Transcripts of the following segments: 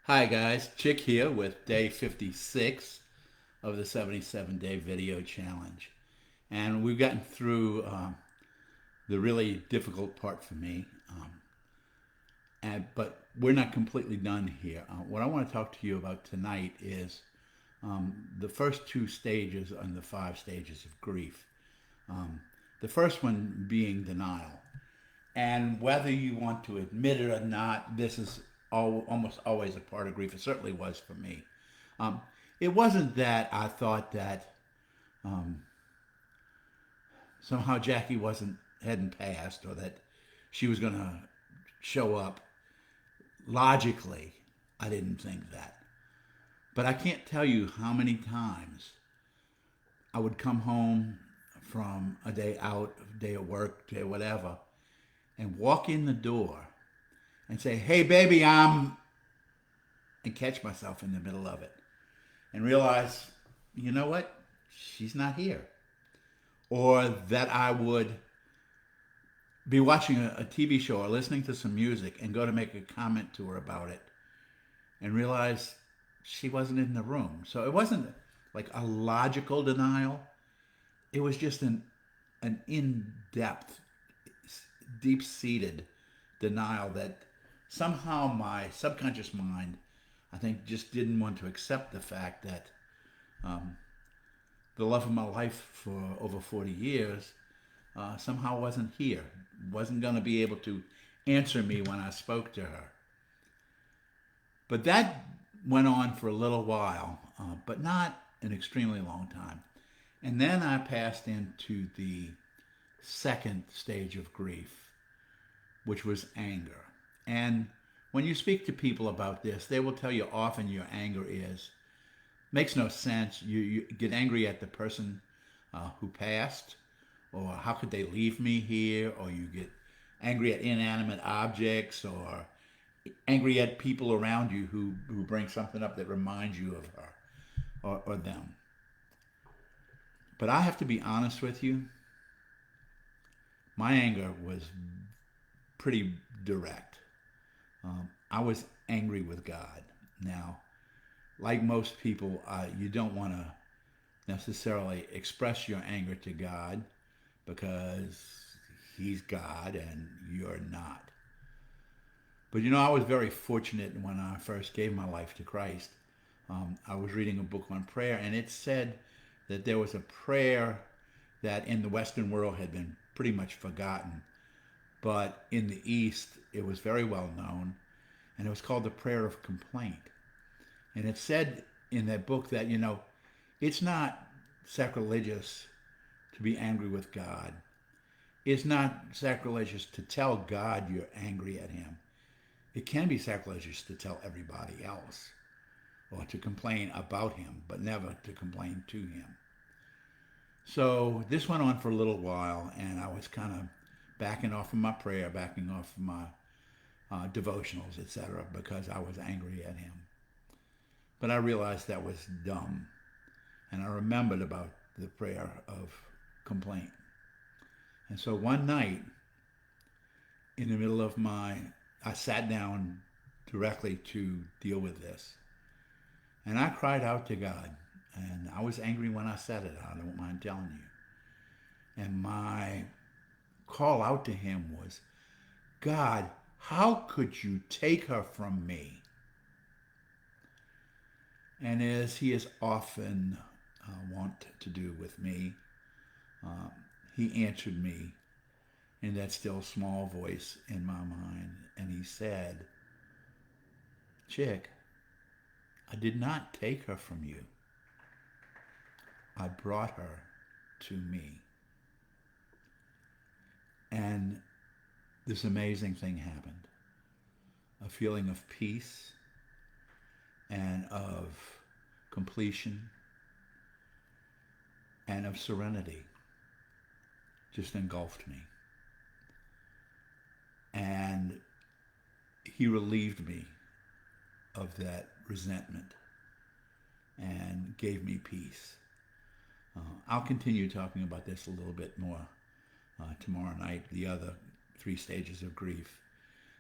Hi guys, Chick here with day 56 of the 77-day video challenge. And we've gotten through the really difficult part for me, but we're not completely done here. What I want to talk to you about tonight is the first two stages and the five stages of grief. Um, the first one being denial. And whether you want to admit it or not, this is almost always a part of grief. It certainly was for me. Um, it wasn't that I thought that um, somehow Jackie wasn't hadn't passed or that she was going to show up. Logically, I didn't think that. But I can't tell you how many times I would come home from a day out, a day of work, day whatever, and walk in the door and say, "Hey, baby, and catch myself in the middle of it and realize, you know what? She's not here. Or that I would be watching a TV show or listening to some music and go to make a comment to her about it and realize she wasn't in the room. So it wasn't like a logical denial. It was just an in-depth, deep-seated denial that somehow my subconscious mind, I think, just didn't want to accept the fact that um, the love of my life for over 40 years somehow wasn't here, wasn't going to be able to answer me when I spoke to her. But that went on for a little while, but not an extremely long time. And then I passed into the second stage of grief, which was anger. And when you speak to people about this, they will tell you often your anger makes no sense. You get angry at the person who passed, or how could they leave me here, or you get angry at inanimate objects, or angry at people around you who bring something up that reminds you of her or them. But I have to be honest with you, my anger was pretty direct. I was angry with God. Now, like most people, you don't want to necessarily express your anger to God because He's God and you're not. But I was very fortunate when I first gave my life to Christ. I was reading a book on prayer, and it said that there was a prayer that in the Western world had been pretty much forgotten, but in the East it was very well known, and it was called the prayer of complaint. And it said in that book that, it's not sacrilegious to be angry with God. It's not sacrilegious to tell God you're angry at Him. It can be sacrilegious to tell everybody else or to complain about Him, but never to complain to Him. So this went on for a little while, and I was kind of backing off of my prayer, backing off of my devotionals, etc., because I was angry at Him. But I realized that was dumb, and I remembered about the prayer of complaint. And so one night, in the middle of I sat down directly to deal with this, and I cried out to God. And I was angry when I said it, I don't mind telling you. And my call out to Him was, God, how could you take her from me? And as He is often wont to do with me, He answered me in that still small voice in my mind. And He said, Chick, I did not take her from you. I brought her to me. And this amazing thing happened. A feeling of peace and of completion and of serenity just engulfed me. And He relieved me of that resentment and gave me peace. I'll continue talking about this a little bit more tomorrow night, the other three stages of grief.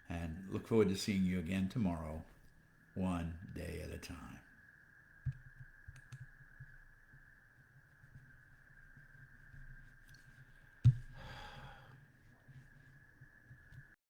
And look forward to seeing you again tomorrow. one day at a time.